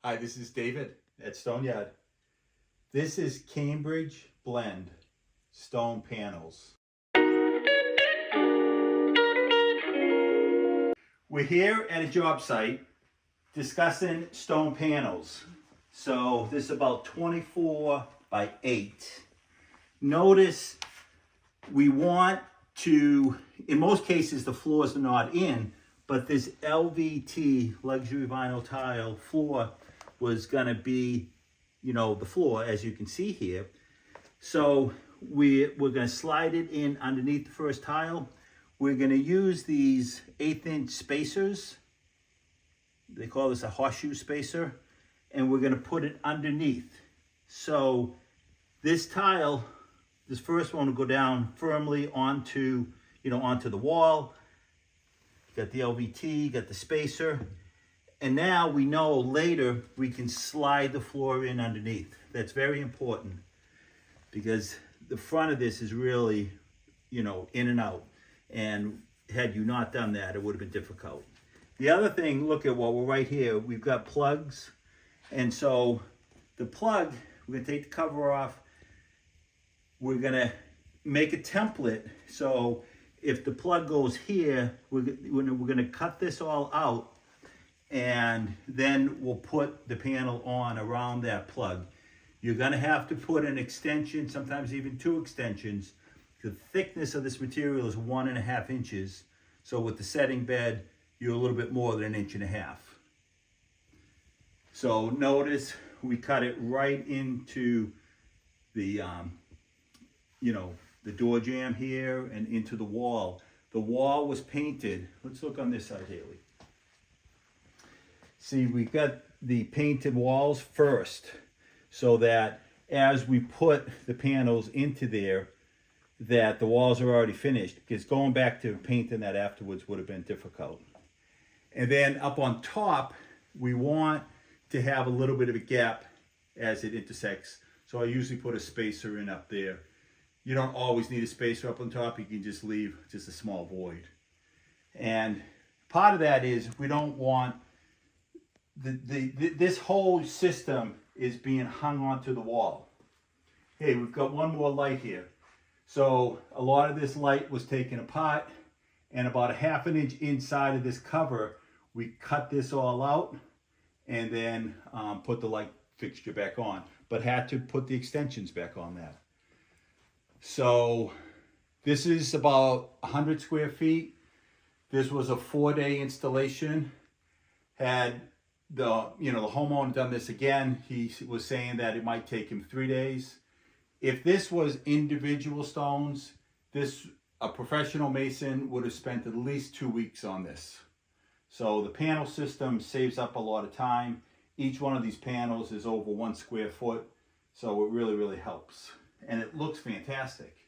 Hi, this is David at Stoneyard. This is Cambridge Blend stone panels. We're here at a job site discussing stone panels. So this is about 24 by 8. Notice we want to, in most cases the floors are not in, but this LVT, luxury vinyl tile floor, was gonna be, the floor, as you can see here. So we're gonna slide it in underneath the first tile. We're gonna use these 1/8" spacers. They call this a horseshoe spacer. And we're gonna put it underneath. So this tile, this first one will go down firmly onto the wall. Got the LVT, got the spacer. And now we know later we can slide the floor in underneath. That's very important because the front of this is really, in and out. And had you not done that, it would have been difficult. The other thing, look at what we're right here. We've got plugs. And so the plug, we're gonna take the cover off. We're gonna make a template. So if the plug goes here, we're gonna cut this all out, and then we'll put the panel on around that plug. You're gonna have to put an extension, sometimes even 2 extensions. The thickness of this material is 1.5 inches. So with the setting bed, you're a little bit more than 1.5 inches. So notice we cut it right into the, the door jamb here and into the wall. The wall was painted. Let's look on this side, Haley. See, we got the painted walls first so that as we put the panels into there, that the walls are already finished, because going back to painting that afterwards would have been difficult. And then up on top, we want to have a little bit of a gap as it intersects. So I usually put a spacer in up there. You don't always need a spacer up on top. You can just leave just a small void. And part of that is we don't want this whole system is being hung onto the wall. Hey, we've got one more light here. So a lot of this light was taken apart, and about 1/2 inch inside of this cover, we cut this all out and then put the light fixture back on, but had to put the extensions back on that. So this is about 100 square feet. This was a 4-day installation. Had the homeowner done this again, he was saying that it might take him 3 days. If this was individual stones, a professional mason would have spent at least 2 weeks on this. So the panel system saves up a lot of time. Each one of these panels is over 1 square foot, so it really, really helps. And it looks fantastic.